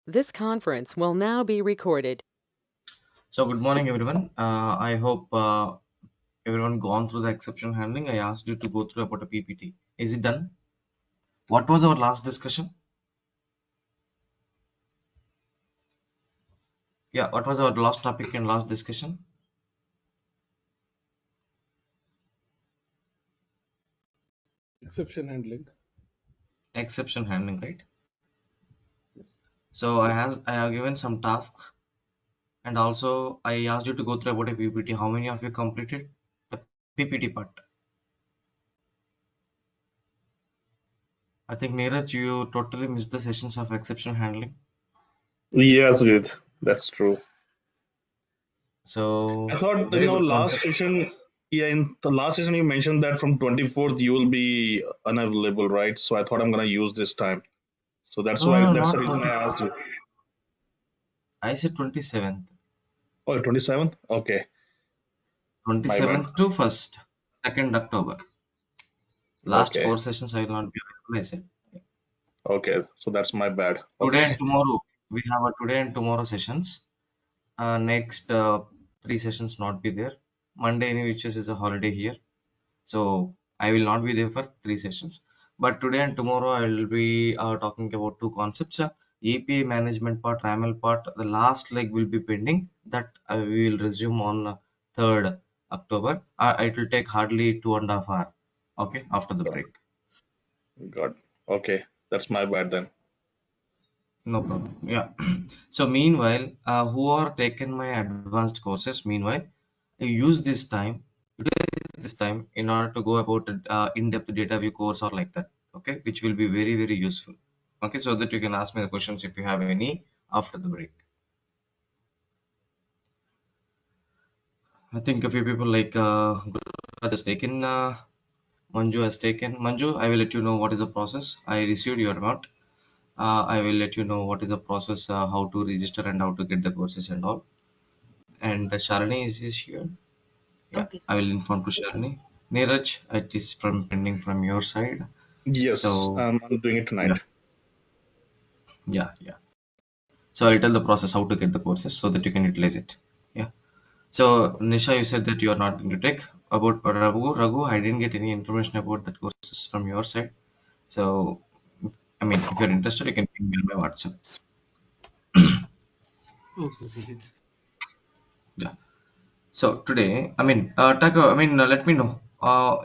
This conference will now be recorded. So good morning, everyone. I hope everyone gone through the exception handling. I asked you to go through about a PPT. Is it done? What was our last discussion? Yeah, what was our last topic and last discussion? Exception handling. Exception handling, right? Yes. So I have given some tasks and also I asked you to go through about a PPT. How many of you completed the PPT part? I think Neeraj, you totally missed the sessions of exception handling. Yes, Vid, that's true. So I thought very good last concept. session, yeah, in the last session you mentioned that from 24th you will be unavailable, right? So I thought I'm gonna use this time. So that's No, no, why no, that's the not reason I 20. asked you. I said 27th. Oh, 27th? Okay, my bad. 27th to 1st, 2nd October. Last Okay, 4 sessions I will not be available, I said. okay. So that's my bad. Today Okay, and tomorrow, we have a today and tomorrow sessions. Next 3 sessions not be there. Monday, which is a holiday here. So I will not be there for 3 sessions. But today and tomorrow I will be talking about two concepts. API management part, RAML part. The last leg will be pending. That we will resume on 3rd October. It will take hardly 2.5 hours. Okay, after the break. God. Okay, that's my bad then. No problem. Yeah. So meanwhile, who are taken my advanced courses, meanwhile, I utilize this time in order to go about in-depth data view course or like that. Okay, which will be very, very useful. Okay, so that you can ask me the questions if you have any after the break. I think a few people like Guru has taken, Manju has taken. Manju, I will let you know what is the process. I received your amount. I will let you know what is the process, how to register and how to get the courses and all. And Sharani is here. Yeah, Okay, I sir. will inform to Sharani. Neeraj, it is from pending from your side. Yes, So I'm doing it yeah, tonight. yeah. So I'll tell the process how to get the courses so that you can utilize it. Yeah. So Nisha, you said that you are not going to take about Raghu. Raghu, I didn't get any information about that courses from your side. So I mean, if you're interested, you can ping me on my WhatsApp. Okay, Sujit. Yeah. So today, I mean, Taka, I mean, let me know.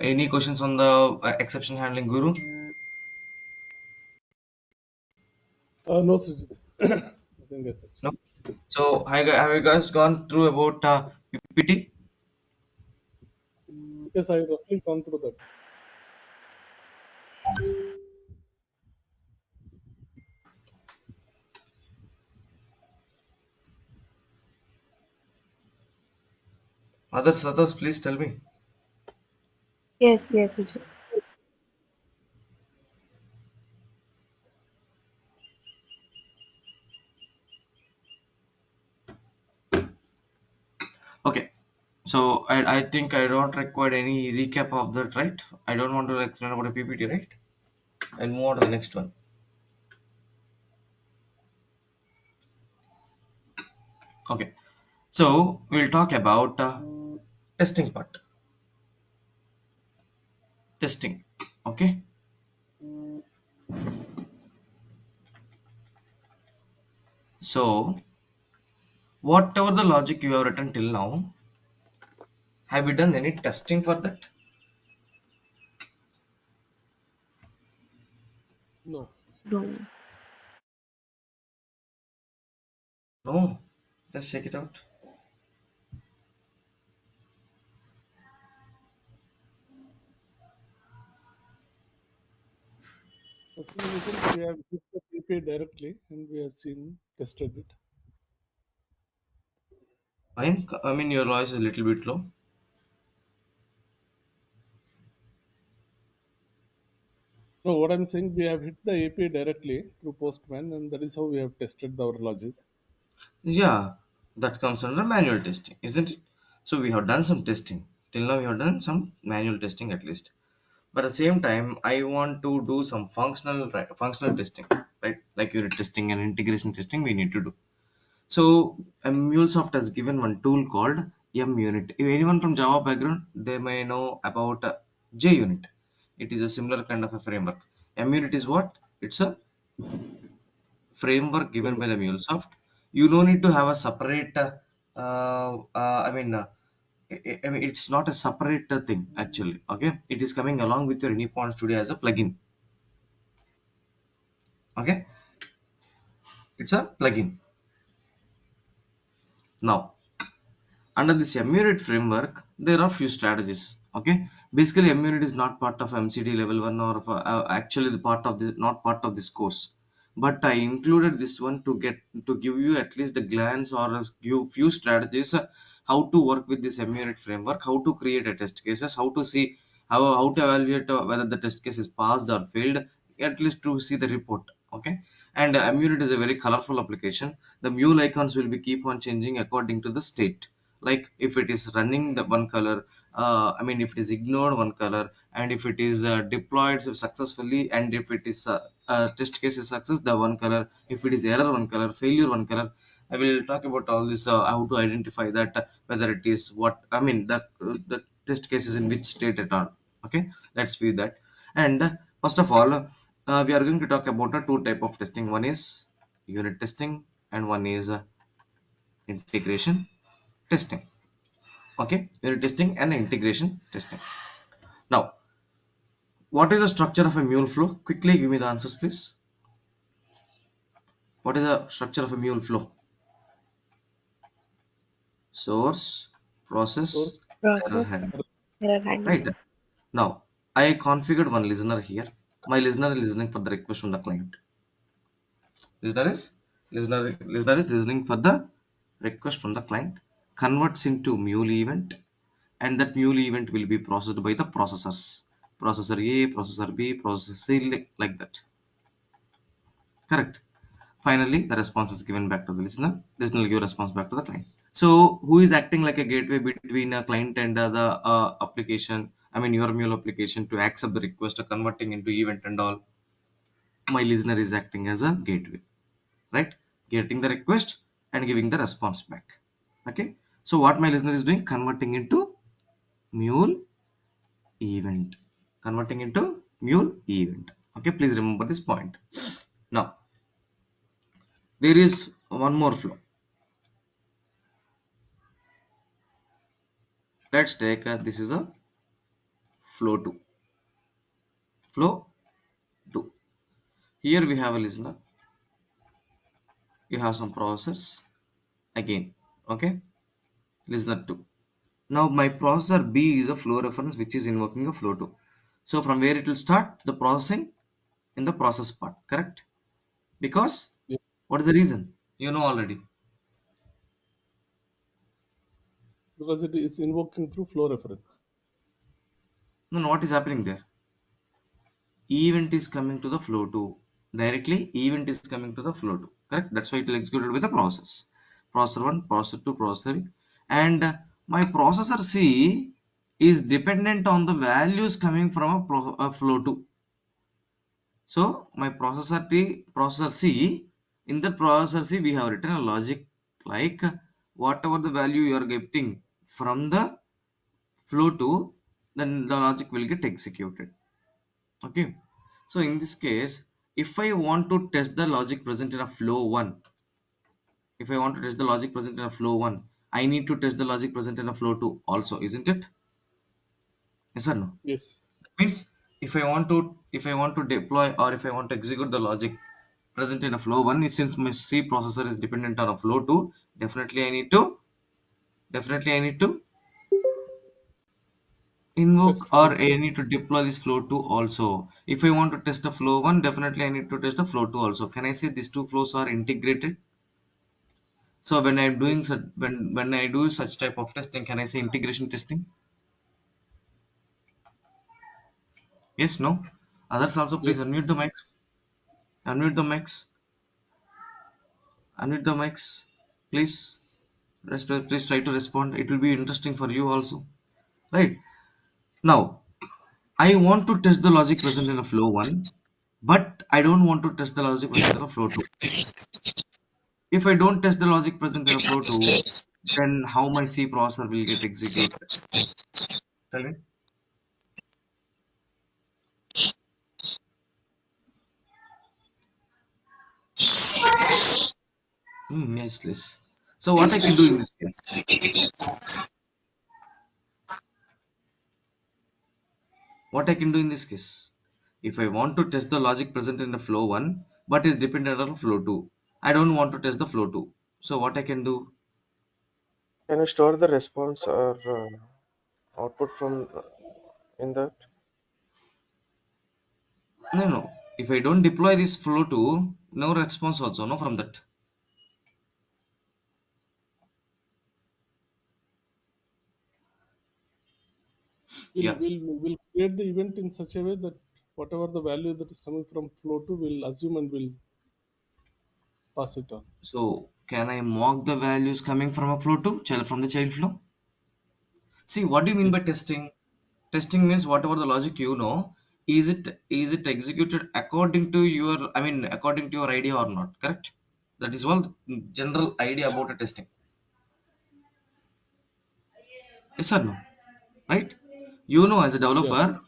Any questions on the exception handling guru? No, Sujit. Nothing as such. No. So have you guys gone through about PPT? Yes, I roughly gone through that. Others, please tell me. Yes, Sujit. Okay. So I think I don't require any recap of that, right? I don't want to explain about a PPT, right? I'll move on to the next one. Okay. So we'll talk about testing part. Testing. Okay. So whatever the logic you have written till now, have you done any testing for that? No. No. No. Just check it out. Actually, we think we have hit the PPA directly and we have seen, tested it. Fine. I mean, your voice is a little bit low. No, what I'm saying, we have hit the API directly through Postman, and that is how we have tested our logic. Yeah, that comes under manual testing, isn't it? So we have done some testing. Till now, we have done some manual testing at least. But at the same time, I want to do some functional testing. right? Like unit testing and integration testing we need to do. So MuleSoft has given one tool called MUnit. If anyone from Java background, they may know about JUnit. It is a similar kind of a framework. MUnit is what? It's a framework given by the MuleSoft. You don't need to have a separate. I mean, it's not a separate thing actually. Okay, it is coming along with your Anypond Studio as a plugin. Okay, it's a plugin. Now, under this MUnit framework, there are few strategies. Okay, basically MUnit is not part of MCD level 1 or of, actually the part of this, not part of this course. But I included this one to give you at least a glance or a few strategies how to work with this MUnit framework, how to create a test cases, how to see how to evaluate whether the test case is passed or failed, at least to see the report. Okay, and MUnit is a very colorful application. The mule icons will be keep on changing according to the state, like if it is running the one color, I mean if it is ignored one color, and if it is deployed successfully, and if it is test case is success the one color, if it is error one color, failure one color. I will talk about all this, how to identify that, whether it is what I mean the test cases in which state at all. Okay, let's view that. And first of all, we are going to talk about a two type of testing. One is unit testing and one is integration testing. Okay, unit testing and integration testing. Now, what is the structure of a mule flow? Quickly give me the answers, please. What is the structure of a mule flow? Source, process, Source error Process, handling. error Right. handling. Now, I configured one listener here. My listener is listening for the request from the client. Listener is listener is listening for the request from the client, converts into mule event, and that mule event will be processed by the processors. Processor A, processor B, processor C, like that. Correct. Finally, the response is given back to the listener. Listener will give response back to the client. So, who is acting like a gateway between a client and the application? I mean, your mule application to accept the request, converting into event and all. My listener is acting as a gateway, right? Getting the request and giving the response back. Okay. So, what my listener is doing, converting into mule event. Converting into mule event. Okay. Please remember this point. Now, there is one more flow. Let's take this is a flow 2. Flow 2. Here we have a listener. You have some process again. Okay. Listener 2. Now my processor B is a flow reference which is invoking a flow 2. So from where it will start the processing? In the process part. Correct? Because yes, what is the reason? You know already. because it is invoking through flow reference. No, no, what is happening there? Event is coming to the flow 2. Directly event is coming to the flow 2. Correct? That's why it will execute with the process. Processor 1, processor 2, processor 3. And my processor C is dependent on the values coming from a flow 2. So my processor C, in the processor C, we have written a logic like whatever the value you are getting from the flow 2, then the logic will get executed. Okay. So in this case, if I want to test the logic present in a flow 1, if I want to test the logic present in a flow 1, I need to test the logic present in a flow 2 also, isn't it? Yes or no? Yes, Means if I want to deploy or if I want to execute the logic present in a flow 1, since my C processor is dependent on a flow 2, definitely I need to invoke test flow or 2. I need to deploy this flow 2 also. If I want to test the flow 1, definitely I need to test the flow 2 also. Can I say these two flows are integrated? So when I'm doing Yes, such, when I do such type of testing, can I say integration testing? Yes, no. Others also please yes, unmute the mics. Unmute the mics. Unmute the mics. Please. Please try to respond. It will be interesting for you also. Right. Now, I want to test the logic present in a flow 1. but I don't want to test the logic present in a flow 2. If I don't test the logic present in a flow 2, then how my C processor will get executed? Tell me. Yes, yes. So what I can do in this case? What I can do in this case? If I want to test the logic present in the flow 1, but is dependent on flow 2, I don't want to test the flow 2. So what I can do? Can you store the response or output from in that? No, no. If I don't deploy this flow 2, no response also, no from that. We'll, Yeah. we'll, we'll create the event in such a way that whatever the value that is coming from flow 2, we'll assume and we'll pass it on. So can I mock the values coming from a flow 2, child from the child flow? See, what do you mean by Yes. testing? Testing means whatever the logic you know, is it executed according to your, I mean, according to your idea or not? Correct? That is all general idea about a testing. Yes or no? Right? You know, as a Yeah. developer,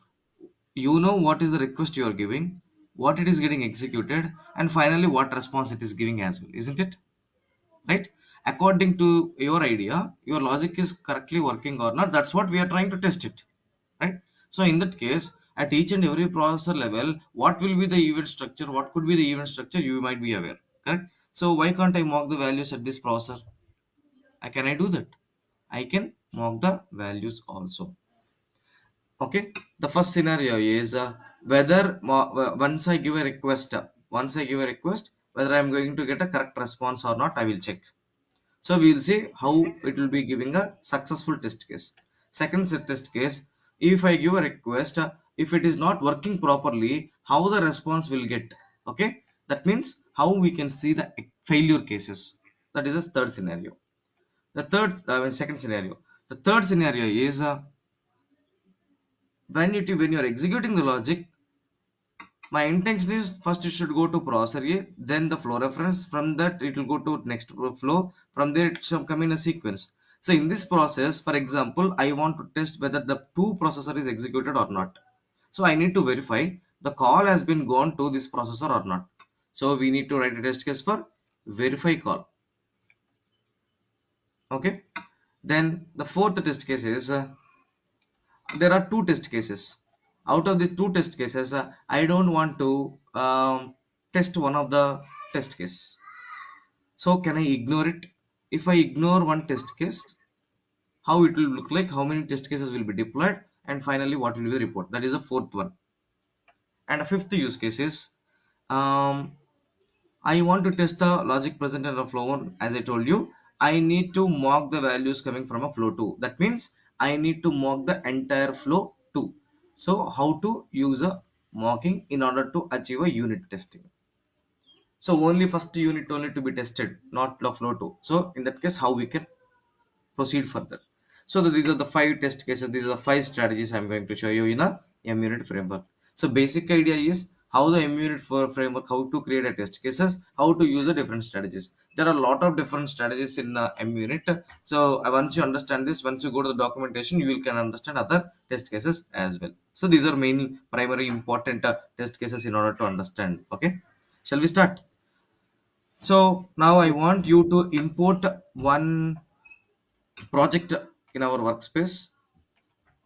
you know what is the request you are giving, what it is getting executed, and finally what response it is giving as well, isn't it? Right? According to your idea, your logic is correctly working or not. That's what we are trying to test it. Right? So in that case, at each and every processor level, what will be the event structure? What could be the event structure? You might be aware. Correct? So why can't I mock the values at this processor? Can I do that? I can mock the values also. Okay, the first scenario is whether once I give a request, whether I'm going to get a correct response or not, I will check. So we will see how it will be giving a successful test case. Second test case, if I give a request, if it is not working properly, how the response will get. Okay, that means how we can see the failure cases. That is the third scenario. Second scenario. The third scenario is when you are executing the logic, my intention is first it should go to processor A, then the flow reference, from that it will go to next flow, from there it shall come in a sequence. So in this process, for example, I want to test whether the two processor is executed or not. So I need to verify the call has been gone to this processor or not. So we need to write a test case for verify call. Okay, then the fourth test case is there are two test cases. Out of the two test cases, I don't want to test one of the test case. So can I ignore it? If I ignore one test case, how it will look like, how many test cases will be deployed, and finally what will be the report. That is the fourth one. And a fifth use case is um, I want to test the logic present in a flow 1. As I told you, I need to mock the values coming from a flow 2. That means I need to mock the entire flow 2. So how to use a mocking in order to achieve a unit testing. So only first unit only to be tested, not the flow 2. So in that case, how we can proceed further. So these are the five test cases. These are the five strategies I'm going to show you in a MUnit framework. So basic idea is how the MUnit framework, how to create a test cases, how to use the different strategies. There are a lot of different strategies in MUnit. So once you understand this, once you go to the documentation, you will can understand other test cases as well. So these are main primary important test cases in order to understand. Okay, shall we start? So now I Yes. want you to import one project in our workspace.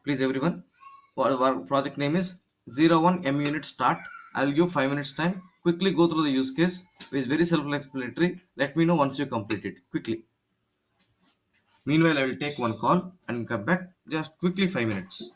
Please everyone, our project name is 01 munit start. I'll give 5 minutes time. Quickly go through the use case. It is very self-explanatory. Let me know once you complete it quickly. Meanwhile, I will take one call and come back. Just quickly 5 minutes.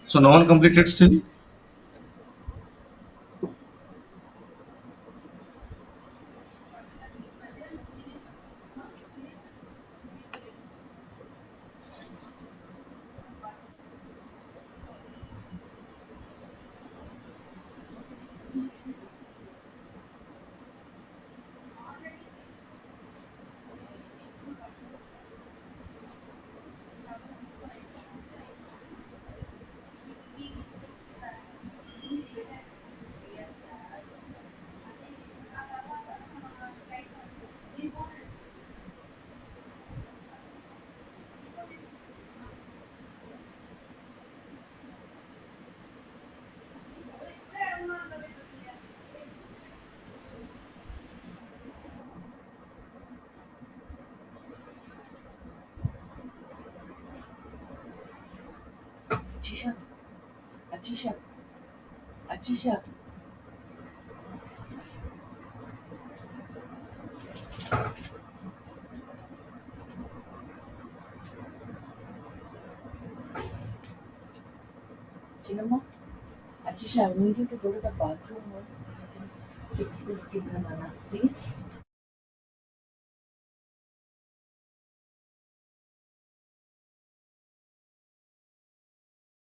So no one completed still.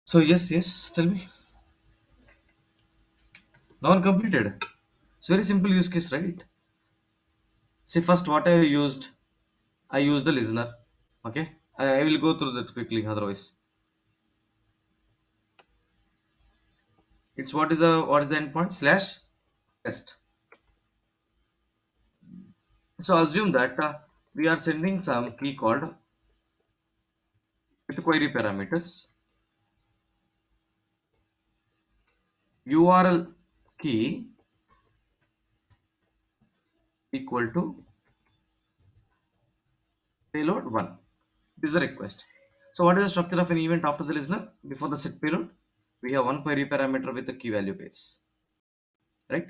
So yes, yes, tell me. No one completed. It's very simple use case, right? See, first what I used, I used the listener. Okay, I will go through that quickly. Otherwise, it's what is the endpoint slash test. So assume that we are sending some key called with query parameters URL key equal to payload 1. This is the request. So what is the structure of an event after the listener? Before the set payload, we have one query parameter with a key value base, right?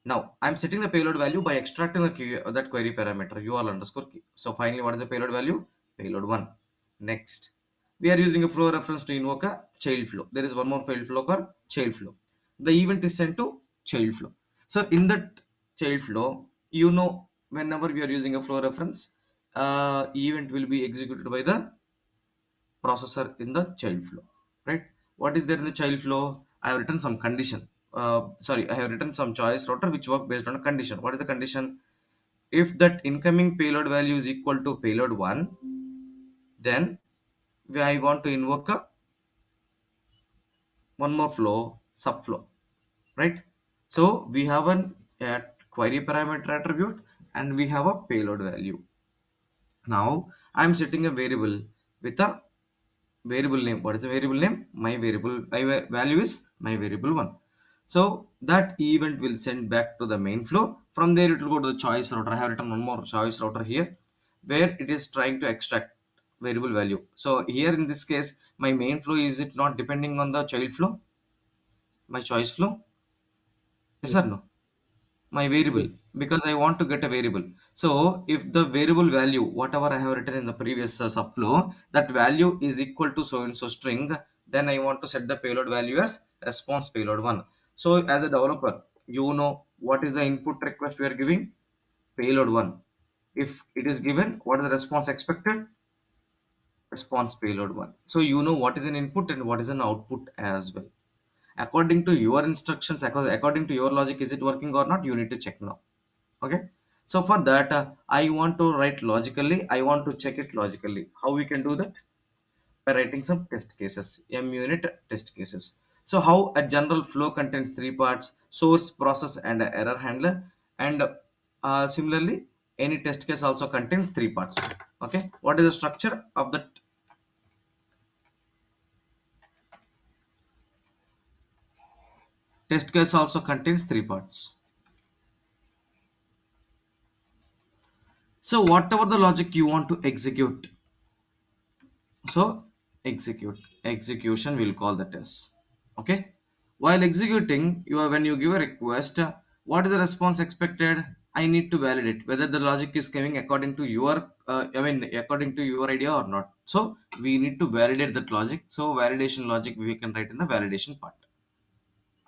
Now I'm setting the payload value by extracting the key, that query parameter URL underscore key. So finally, what is the payload value? Payload 1. Next, we are using a flow reference to invoke a child flow. There is one more child flow called child flow. The event is sent to child flow. So in that child flow, whenever we are using a flow reference, event will be executed by the processor in the child flow, right? What is there in the child flow? I have written some condition. Sorry, I have written some choice router which work based on a condition. What is the condition? If that incoming payload value is equal to payload 1, then I want to invoke one more flow subflow, right? So we have an query parameter attribute and we have a payload value. Now I'm setting a variable with a variable name. What is the variable name? My variable value is my variable 1. So that event will send back to the main flow. From there it will go to the choice router. I have written one more choice router here where it is trying to extract variable value. So here in this case, my main flow, is it not depending on the child flow, my choice flow? Yes or Yes. no? my variable, Yes. because I want to get a variable. So if the variable value, whatever I have written in the previous subflow, that value is equal to so and so string, then I want to set the payload value as response payload 1. So as a developer, you know what is the input request we are giving? Payload 1. If it is given, what is the response expected? Response payload 1. So you know what is an input and what is an output as well. According to your instructions, according to your logic, is it working or not? You need to check now. Okay, so for that, I want to write logically, I want to check it logically. How we can do that? By writing some test cases, munit test cases. So how a general flow contains three parts: source, process, and a error handler. And similarly, any test case also contains three parts. Okay, what is the structure of that? Test case also contains three parts. So whatever the logic you want to execute, so execution we'll call that as. Okay, while executing, you are, when you give a request, what is the response expected? I need to validate whether the logic is coming according to your according to your idea or not. So we need to validate that logic. So validation logic we can write in the validation part.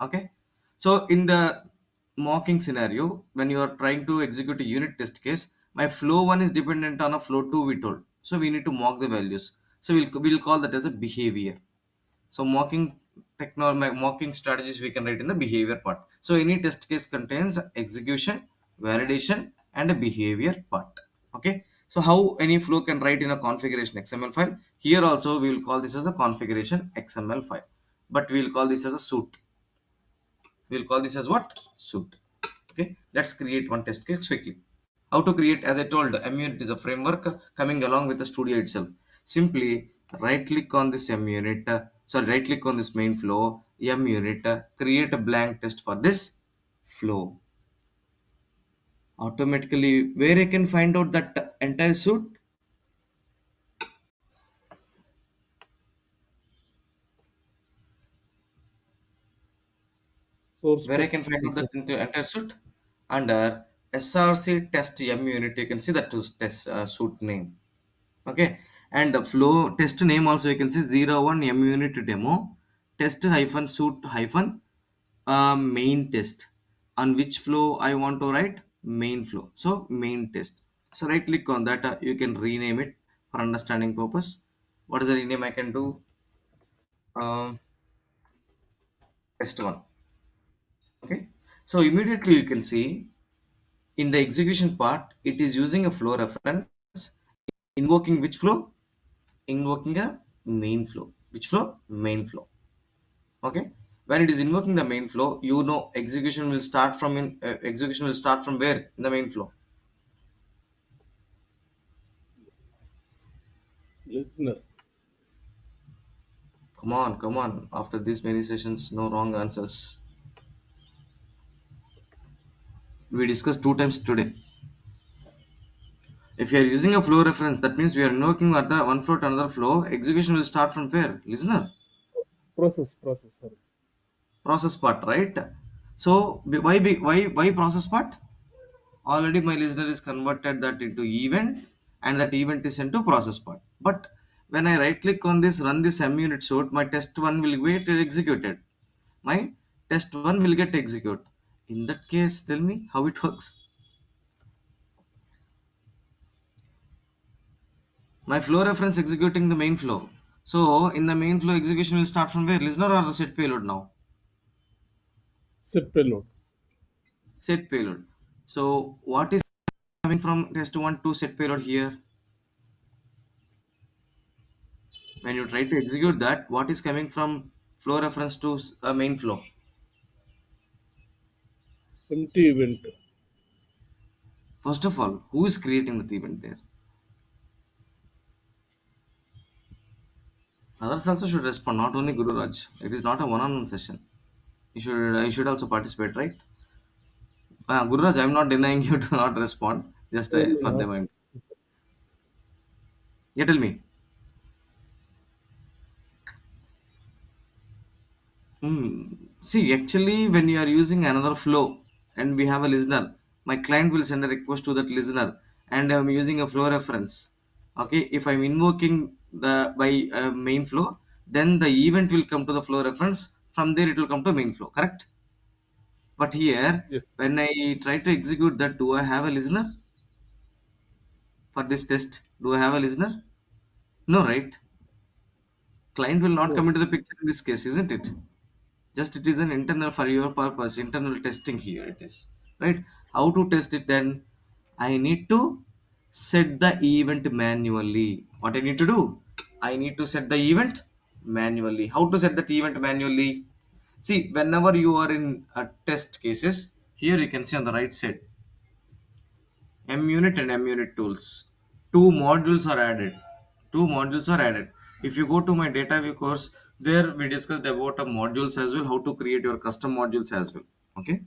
Okay, so in the mocking scenario, when you are trying to execute a unit test case, my flow 1 is dependent on a flow 2 we told, so we need to mock the values. So we'll call that as a behavior. So mocking strategies we can write in the behavior part. So any test case contains execution, validation, and a behavior part. Okay, so how any flow can write in a configuration XML file? Here also we will call this as a configuration XML file, but we'll call this as a suit. We'll call this as what? Suit. Okay, let's create one test case quickly. How to create? As I told, munit is a framework coming along with the studio itself. Simply right click on this munit, right click on this main flow, munit, create a blank test for this flow. Automatically, where I can find out that entire suit? Source Where I plus can find out process. that entire suit? Under src test munit, you can see that test suit name. Okay, and the flow test name also you can see 01 munit demo test hyphen suit hyphen main test. On which flow I want to write? Main flow. So main test. So right click on that, you can rename it for understanding purpose. What is the rename I can do? um, Test 1. Okay, so immediately you can see in the execution part it is using a flow reference, invoking which flow? Invoking a main flow. Which flow? Main flow. Okay, when it is invoking the main flow, you know execution will start from where? In the main flow. Listener. Come on, after these many sessions, no wrong answers. We discussed two times today. If you are using a flow reference, that means we are invoking at the one flow to another flow. Execution will start from where? Listener. Process, sorry. Process part, right? So why process part? Already my listener is converted that into event, and that event is sent to process part. But when I right click on this, run this munit suit, my test 1 will get executed. My test 1 will get executed. In that case, tell me how it works. My flow reference executing the main flow. So in the main flow, execution will start from where? Listener or set payload now? Set payload. Set payload. So what is coming from test 1 to set payload here? When you try to execute that, what is coming from flow reference to main flow? Empty event. First of all, who is creating the event there? Others also should respond, not only Guru Raj. It is not a one-on-one session. You should also participate, right? Guru Raj, I'm not denying you to not respond. Just No, no, for no. them, yeah, tell me. See, actually, when you are using another flow, and we have a listener. My client will send a request to that listener, and I'm using a flow reference. Okay, if I'm invoking the by main flow, then the event will come to the flow reference. From there, it will come to main flow. Correct? But here, Yes. when I try to execute that, do I have a listener for this test? Do I have a listener? No, right? Client will not come No. into the picture in this case, isn't it? Just it is an internal for your purpose, internal testing here it is, right? How to test it then? I need to set the event manually. What I need to do? I need to set the event manually. How to set that event manually? See, whenever you are in test cases, here you can see on the right side Munit and Munit tools. Two modules are added. Two modules are added. If you go to my data view course, there we discussed about modules as well, how to create your custom modules as well. Okay.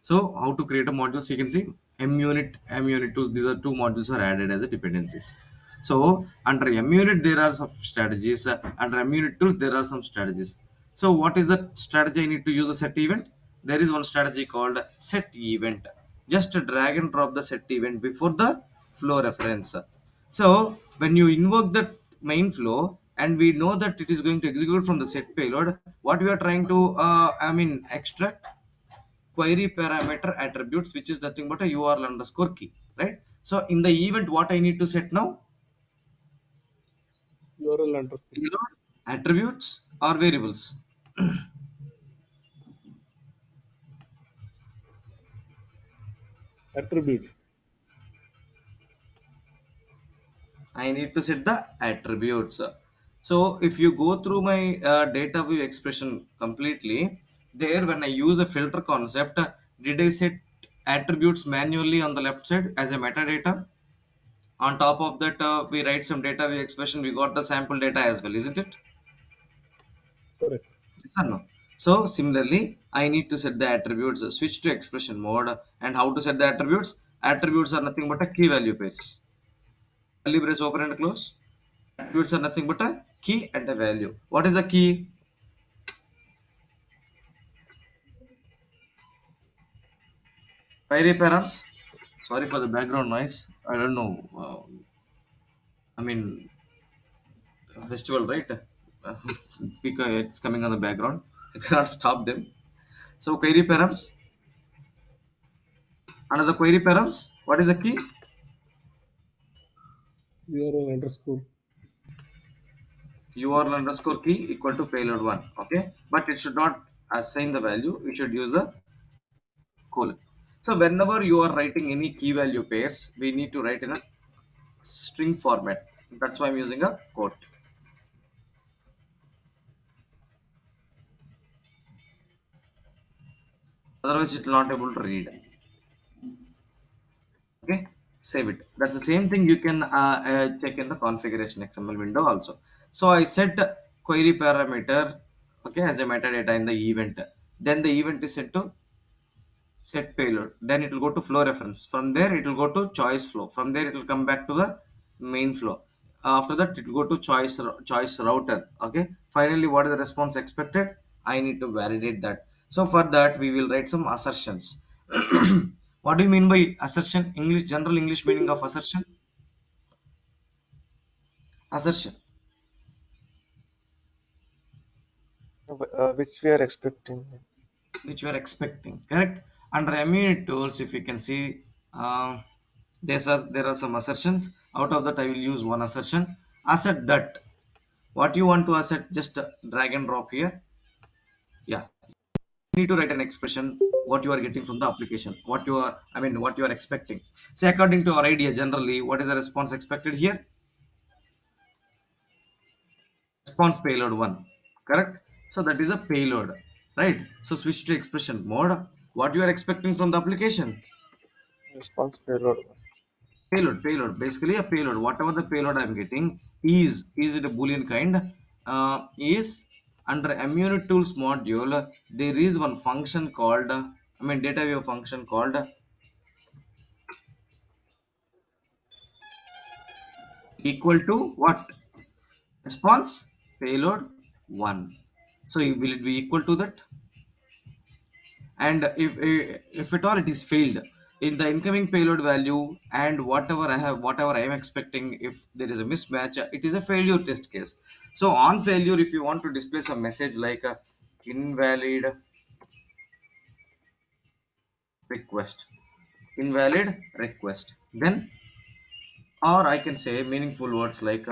So how to create a module? So you can see MUnit 2. These are two modules are added as a dependencies. So under MUnit there are some strategies. Under MUnit tools there are some strategies. So what is the strategy I need to use a set event? There is one strategy called set event. Just drag and drop the set event before the flow reference. So when you invoke the main flow and we know that it is going to execute from the set payload, what we are trying to extract query parameter attributes, which is nothing but a URL underscore key, right? So in the event, what I need to set now? URL underscore Payload, attributes or variables. attribute. I need to set the attributes. So if you go through my data view expression completely, there when I use a filter concept, did I set attributes manually on the left side as a metadata? On top of that, we write some data view expression. We got the sample data as well, isn't it? Correct. Yes or no? So similarly, I need to set the attributes, switch to expression mode, and how to set the attributes? Attributes are nothing but a key value pairs. Curly brace open and close. Attributes are nothing but a key and a value. What is the key? Query params. Sorry for the background noise. I don't know. I mean, festival, right? Because it's coming on the background. I cannot stop them. So query params. Another query params. What is the key? URL underscore. URL underscore key equal to payload one. Okay, but it should not assign the value. We should use the colon. So whenever you are writing any key value pairs, we need to write in a string format. That's why I'm using a quote. Otherwise, it will not able to read. Okay, save it. That's the same thing you can check in the configuration XML window also. So I set query parameter, okay, as a metadata in the event. Then the event is set to set payload, then it will go to flow reference, from there it will go to choice flow, from there it will come back to the main flow, after that it will go to choice router. Okay, finally what is the response expected? I need to validate that. So for that we will write some assertions. What do you mean by assertion? English, general English meaning of assertion. Assertion, Which we are expecting. which we are expecting, correct? Under immunity tools, if you can see, there are some assertions. Out of that I will use one assertion. Assert that. What you want to assert, just drag and drop here. Yeah, you need to write an expression what you are getting from the application, what you are, what you are expecting. Say according to our idea, generally what is the response expected here? Response payload 1, correct? So that is a payload, right? So switch to expression mode. What you are expecting from the application? Response payload. Payload, basically a payload. Whatever the payload I'm getting, is it a boolean kind? Is under immunity tools module, there is one function called data view function called equal to what? Response payload 1. So will it be equal to that? And if at all it is failed in the incoming payload value and whatever I am expecting, if there is a mismatch, it is a failure test case. So on failure, if you want to display some message like invalid request, invalid request, then, or I can say meaningful words like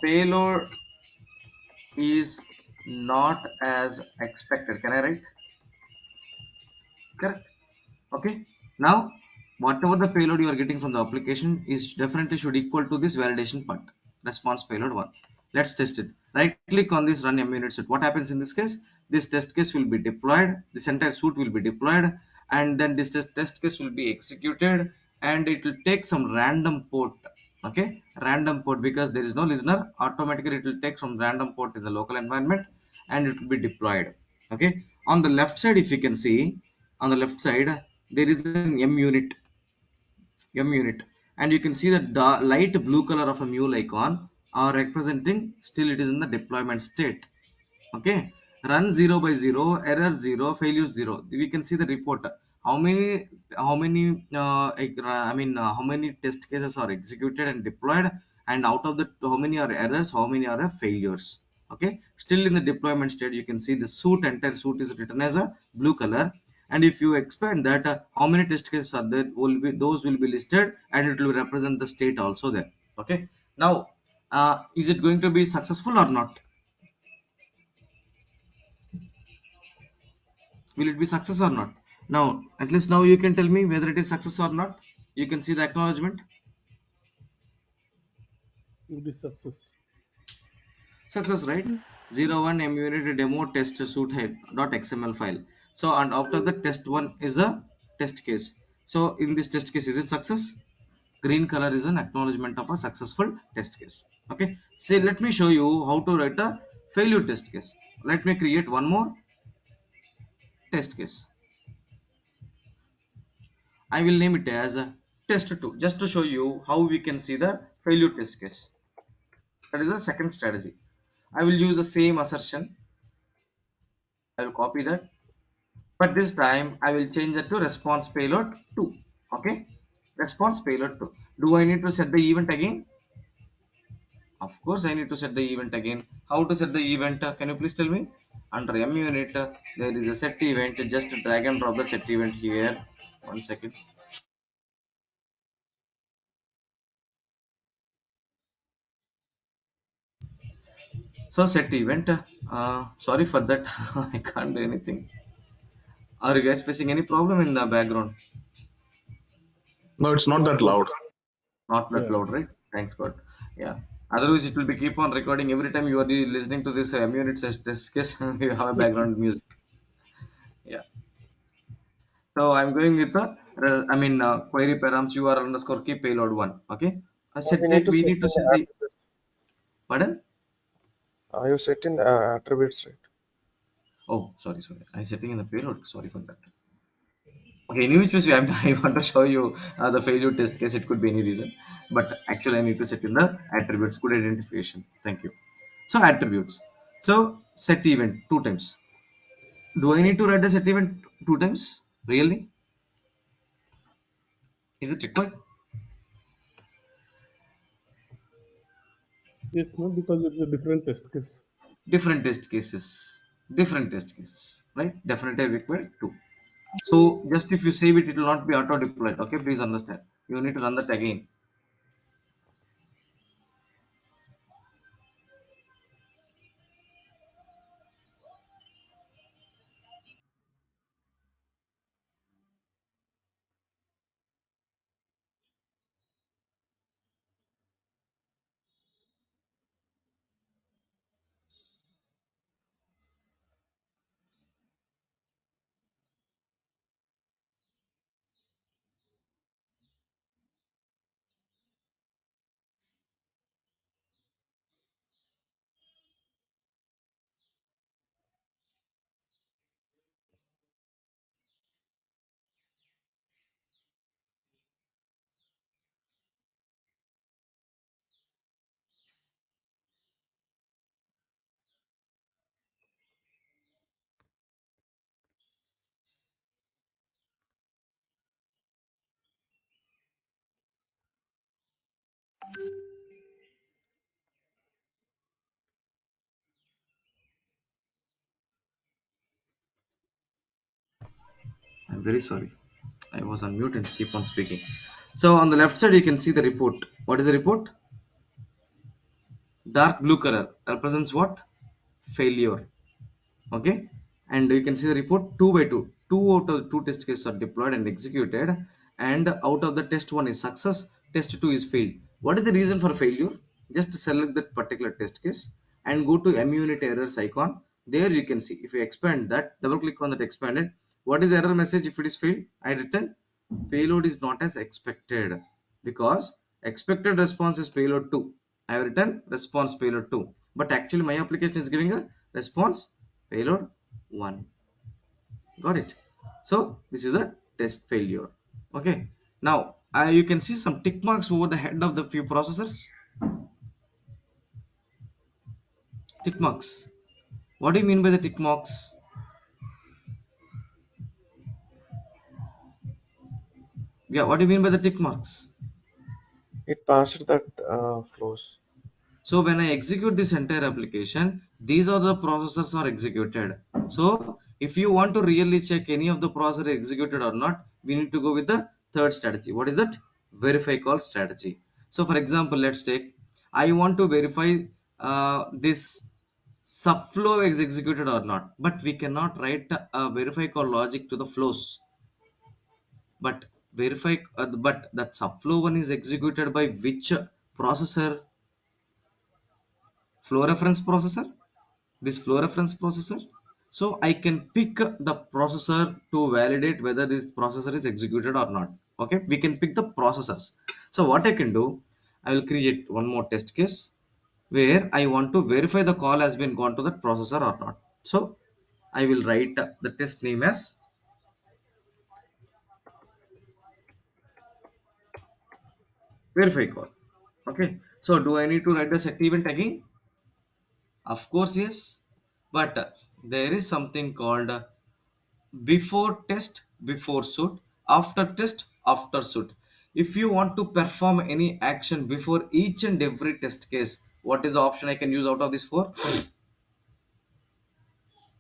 payload is not as expected. Can I write? Correct. Okay. Now whatever the payload you are getting from the application is definitely should equal to this validation part, response payload one. Let's test it. Right click on this run munit set. What happens in this case? This test case will be deployed, this entire suite will be deployed, and then this test case will be executed, and it will take some random port. Okay, random port, because there is no listener, automatically it will take some random port in the local environment, and it will be deployed. Okay, on the left side, if you can see, on the left side there is an m unit, and you can see the light blue color of a mule icon are representing still it is in the deployment state. Okay, run 0 by 0, error 0, failure 0. We can see the report, how many how many test cases are executed and deployed, and out of the how many are errors, how many are failures. Okay, still in the deployment state, you can see the suit, entire suit is written as a blue color. And if you expand that, how many test cases are there, will be those will be listed, and it will represent the state also there. Okay, now is it going to be successful or not? Will it be success or not? Now at least now you can tell me whether it is success or not. You can see the acknowledgement. It is success. Success, right? 01 munit demo test suite head dot xml file. So and after the test one is a test case. So in this test case, is it success? Green color is an acknowledgement of a successful test case. Okay, say let me show you how to write a failure test case. Let me create one more test case. I will name it as a test 2, just to show you how we can see the failure test case. That is the second strategy. I will use the same assertion. I will copy that, but this time I will change that to response payload 2. Okay, response payload 2. Do I need to set the event again? Of course, I need to set the event again. How to set the event? Can you please tell me? Under munit, there is a set event. Just drag and drop the set event here. One second. So set event. Sorry for that. I can't do anything. Are you guys facing any problem in the background? No, it's not that No. loud. Not that Yeah. loud, right? Thanks God. Yeah. Otherwise, it will be keep on recording every time you are listening to this unit test case. You have a background music. Yeah. So I'm going with the query params URL underscore key payload one. Okay. We Set need it. to We set need to in the set the attributes. pardon. You set in the attributes, right? Oh, sorry. I'm setting in the payload. Sorry for that. Okay, in which way I want to show you the failure test case. It could be any reason, but actually I need to set in the attributes. Good identification. Thank you. So attributes. So set event two times. Do I need to write the set event two times? Really? Is it required? Yes, no, because it's a different test case. Different test cases. Different test cases. Right? Definitely required two. So just if you save it, it will not be auto deployed. Okay, please understand. You need to run that again. I'm very sorry. I was on mute and keep on speaking. So on the left side, you can see the report. What is the report? Dark blue color represents what? Failure. Okay, and you can see the report 2 by 2. Two out of two test cases are deployed and executed, and out of the test one is success, test two is failed. What is the reason for failure? Just select that particular test case and go to Munit errors icon. There you can see, if you expand that, double click on that expanded, what is the error message? If it is failed, I written payload is not as expected, because expected response is payload 2. I have written response payload 2, but actually my application is giving a response payload 1. Got it? So this is the test failure. Okay, now you can see some tick marks over the head of the few processors. Tick marks. What do you mean by the tick marks? Yeah, what do you mean by the tick marks? It passed that flows. So when I execute this entire application, these are the processors are executed. So if you want to really check any of the processor executed or not, we need to go with the third strategy. What is that? Verify call strategy. So for example, let's take, I want to verify this subflow is executed or not, but we cannot write a verify call logic to the flows. But but that subflow one is executed by which processor? Flow reference processor, this flow reference processor. So I can pick the processor to validate whether this processor is executed or not. Okay, we can pick the processors. So what I can do, I will create one more test case where I want to verify the call has been gone to that processor or not. So I will write the test name as verify call. Okay, so do I need to write the set event again? Of course yes, but there is something called before test before suit, after test after suit. If you want to perform any action before each and every test case, what is the option I can use out of this four?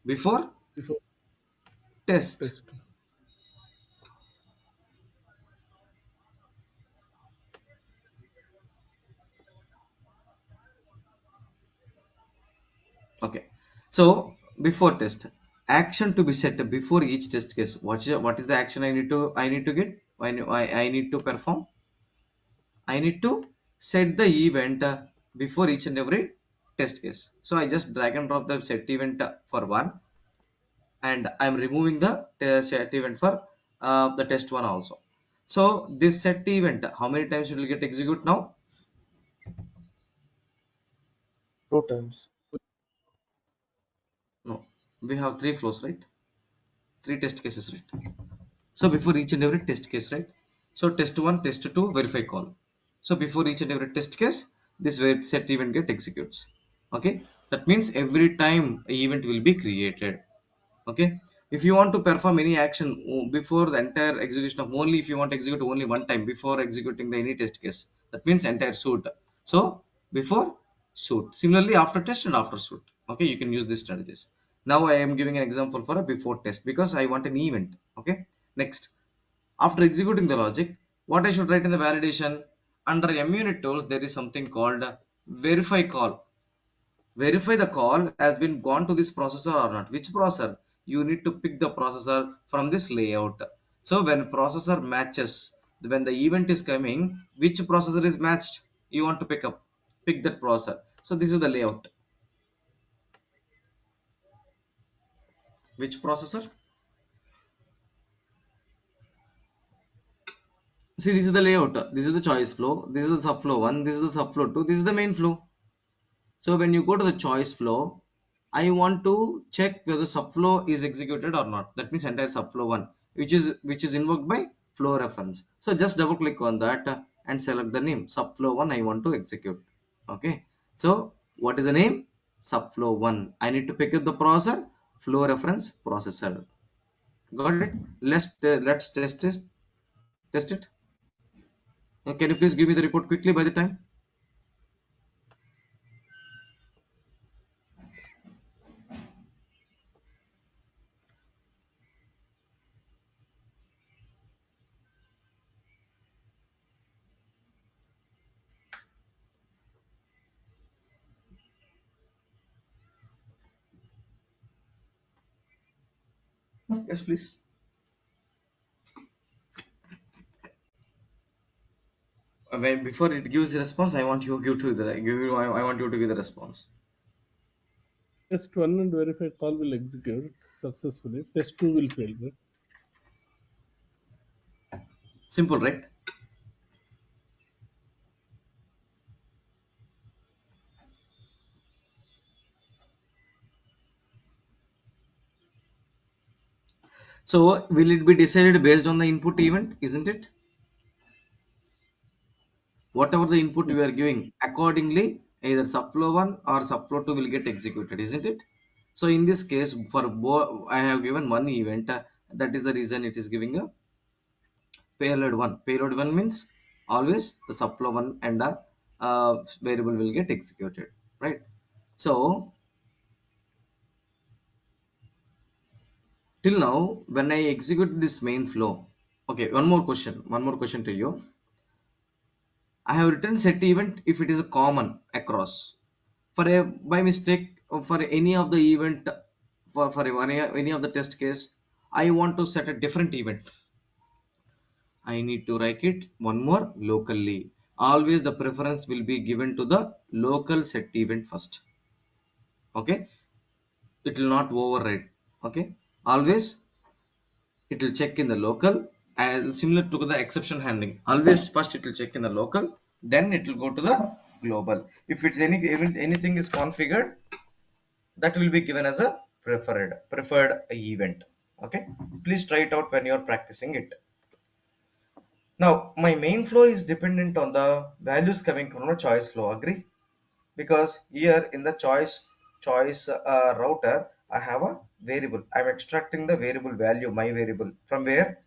Before before test. test. Okay, so before test, action to be set before each test case. What is the action I need to get? I need to perform. I need to set the event before each and every test case. So I just drag and drop the set event for one, and I'm removing the set event for the test one also. So this set event, how many times it will get execute now? 2 times. No, we have three flows, right? Three test cases, right? So before each and every test case, right? So test one, test two, verify call. So before each and every test case, this set event get executes. Okay, that means every time a event will be created. Okay, if you want to perform any action before the entire execution of, only if you want to execute only one time before executing the any test case, that means entire suit. So before suit, similarly after test and after suit. Okay, you can use these strategies. Now I am giving an example for a before test because I want an event. Okay, next, after executing the logic, what I should write in the validation? Under munit tools there is something called verify call. Verify the call has been gone to this processor or not. Which processor? You need to pick the processor from this layout. So when processor matches, when the event is coming, which processor is matched, you want to pick that processor. So this is the layout. Which processor? See, this is the layout. This is the choice flow, this is the subflow 1, this is the subflow 2, this is the main flow. So when you go to the choice flow, I want to check whether subflow is executed or not. That means entire subflow one, which is invoked by flow reference. So just double click on that and select the name subflow one I want to execute. Okay. So what is the name? Subflow one. I need to pick up the processor, flow reference processor. Got it? Let's test it. Test it. Can you please give me the report quickly by the time? Yes, please. When before it gives the response, I want you to give to the give you. I want you to give the response. Test 1 and verify call will execute successfully. Test 2 will fail. Right? Simple, right? So will it be decided based on the input event, isn't it? Whatever the input Yes. you are giving, accordingly either subflow 1 or subflow 2 will get executed, isn't it? So in this case, for I have given one event, that is the reason it is giving a payload 1. Payload 1 means always the subflow 1 and a variable will get executed, right? So till now when I execute this main flow, okay, one more question to you. I have written set event if it is a common across. For a by mistake, for any of the event, for any of the test case, I want to set a different event. I need to write it one more locally. Always the preference will be given to the local set event first. Okay, it will not override. Okay, always it will check in the local, and similar to the exception handling. Always first it will check in the local, then it will go to the global. If it's any event, anything is configured, that will be given as a preferred event. Okay, please try it out when you're practicing it. Now my main flow is dependent on the values coming from a choice flow, agree? Because here in the choice router I have a variable. I'm extracting the variable value, my variable, from where?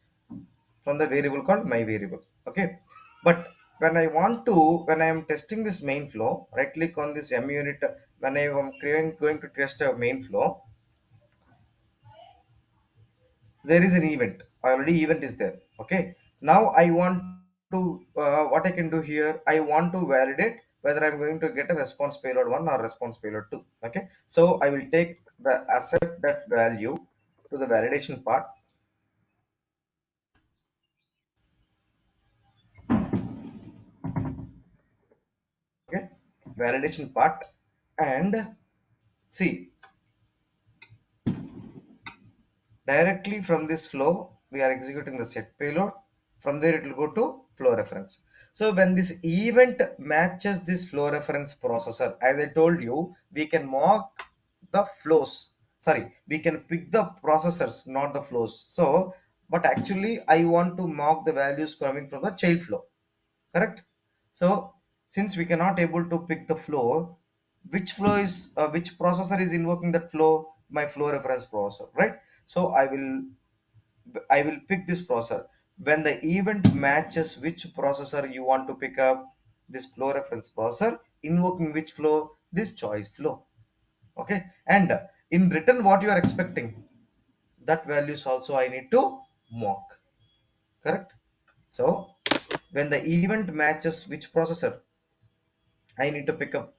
From the variable called my variable. Okay, but when I want to, when I am testing this main flow, right click on this munit. When I am going to test a main flow, there is an event already, event is there. Okay, now I want to what I can do here, I want to validate whether I'm going to get a response payload 1 or response payload 2. Okay, so I will take the accept that value to the validation part. Okay, validation part, and see, directly from this flow, we are executing the set payload. From there, it will go to flow reference. So when this event matches this flow reference processor, as I told you, we can mock the flows. Sorry, we can pick the processors, not the flows. So, but actually, I want to mock the values coming from the child flow. Correct? So, since we cannot able to pick the flow, which processor is invoking that flow? My flow reference processor, right? So I will pick this processor. When the event matches which processor you want to pick up, this flow reference processor invoking which flow? This choice flow. Okay, and in return what you are expecting, that values also I need to mock. Correct? So when the event matches which processor, I need to pick up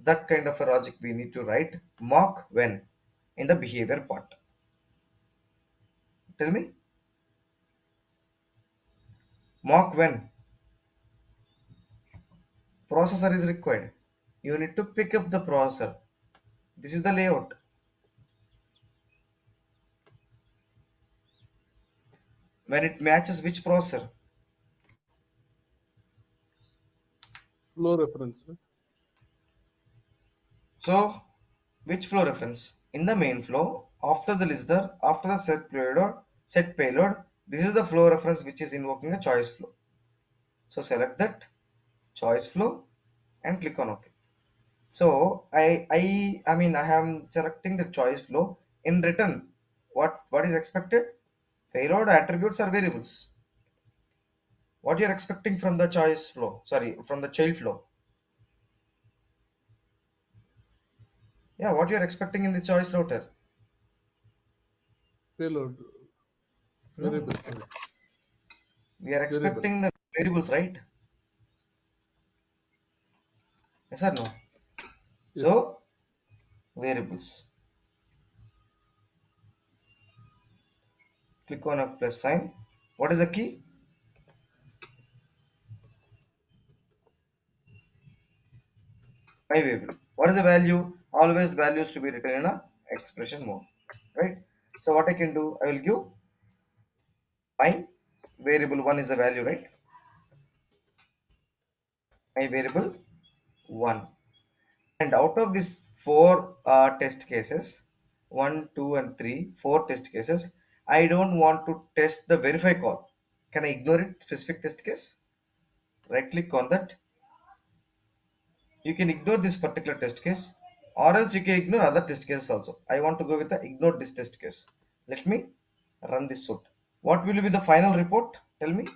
that kind of a logic we need to write mock when in the behavior part. Tell me, mock when processor is required. You need to pick up the processor. This is the layout. When it matches which processor? Flow reference. Right? So which flow reference? In the main flow, after the listener, after the set payload, this is the flow reference which is invoking a choice flow. So select that choice flow and click on OK. So I am selecting the choice flow. In return, what is expected? Payload attributes or variables. What you're expecting from the choice flow? Sorry, from the child flow. Yeah, what you're expecting in the choice router? Payload No, variable. Sorry, we are variable. expecting the variables, right? Yes or no? Yes. So variables. Click on a plus sign. What is the key? My variable. What is the value? Always the values to be written in a expression mode, right? So what I can do, I will give my variable 1 is the value, right? My variable 1. And out of these four test cases, 1, 2, and 3, four test cases, I don't want to test the verify call. Can I ignore it? Specific test case? Right click on that. You can ignore this particular test case, or else you can ignore other test cases also. I want to go with the ignore this test case. Let me run this suit. What will be the final report? Tell me.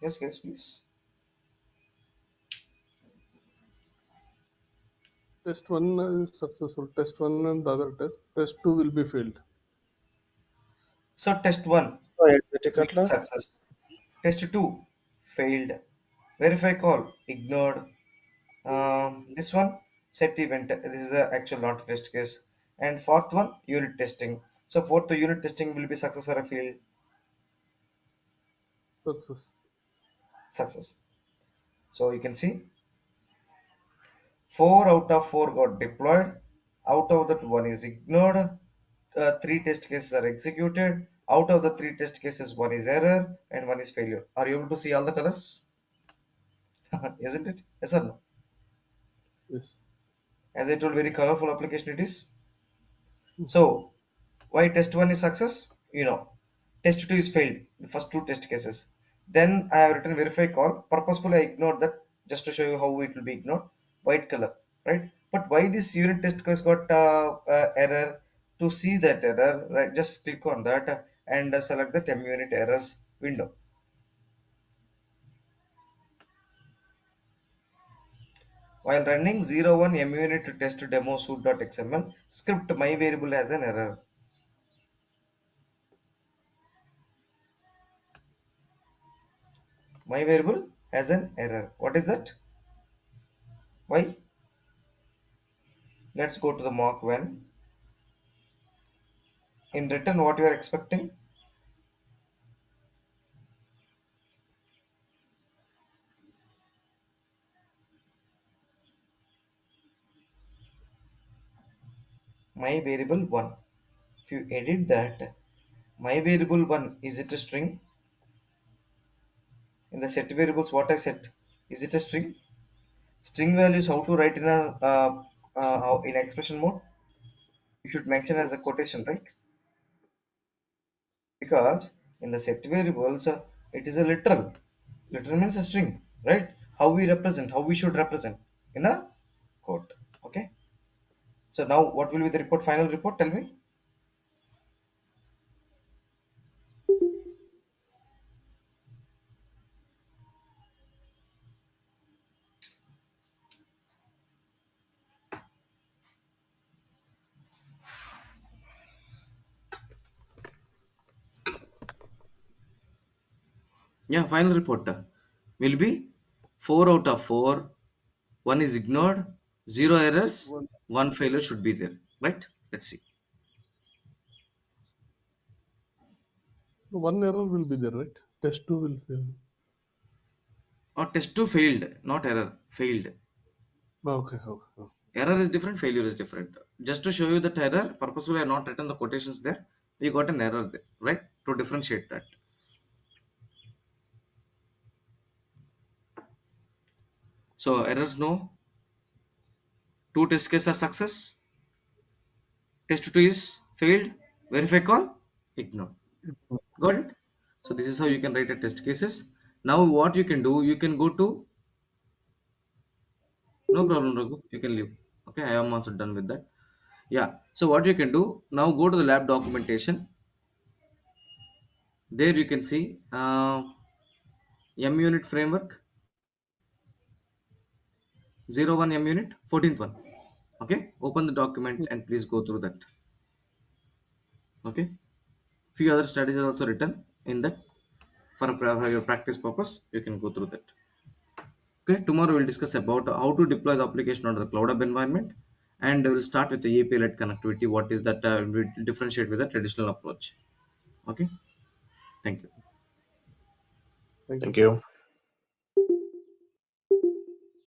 Yes, guys, please. Test 1 is successful. Test 1 and the other test 2 will be failed. So test 1 Sorry, will be Cutler. success. Test 2 failed. Verify call ignored. This one set event. This is the actual not test case. And fourth one unit testing. So fourth unit testing will be success or a failed Success. success. So you can see 4 out of 4 got deployed. Out of that, 1 is ignored. 3 test cases are executed. Out of the 3 test cases, 1 is error and 1 is failure. Are you able to see all the colors? Isn't it? Yes or no? Yes. As I told, very colorful application it is. Mhm. So, why test 1 is success? Test 2 is failed, the first 2 test cases. Then I have written verify call. Purposefully I ignored that just to show you how it will be ignored. White color, right? But why this unit test case got error? To see that error, right? Just click on that and select the temp unit errors window. While running 01 munit to test demo suit.xml script, my variable has an error. My variable has an error. What is that? Why? Let's go to the mock when. In return, what you are expecting? My variable 1. If you edit that, my variable 1, is it a string? In the set variables, what I set? Is it a string? String values, how to write in a in expression mode? You should mention as a quotation, right? Because in the set variables, it is a literal. Literal means a string, right? How we represent, how we should represent in a quote. Okay. So now, what will be the report? Final report? Tell me. Yeah, final report will be 4 out of 4. 1 is ignored, 0 errors, One 1 failure should be there, right? Let's see. one error will be there, right? Test 2 will fail. Or test 2 failed, not error, failed. Okay, okay, okay. Error is different, failure is different. Just to show you that error, purposefully I have not written the quotations there. We got an error there, right? To differentiate that. So errors no, 2 test cases are success, test 2 is failed, verify call, ignore. Got it? So this is how you can write a test cases. Now what you can do, you can go to, no problem Raghu, you can leave. Okay, I am also done with that. Yeah, so what you can do, now go to the lab documentation. There you can see MUnit framework. 01 Munit, 14th one. Okay, open the document and please go through that. Okay, few other strategies are also written in that for your practice purpose. You can go through that. Okay, tomorrow we'll discuss about how to deploy the application on the cloud hub environment, and we'll start with the API-led connectivity. What is that? We differentiate with the traditional approach. Okay, thank you. Thank you. Thank you.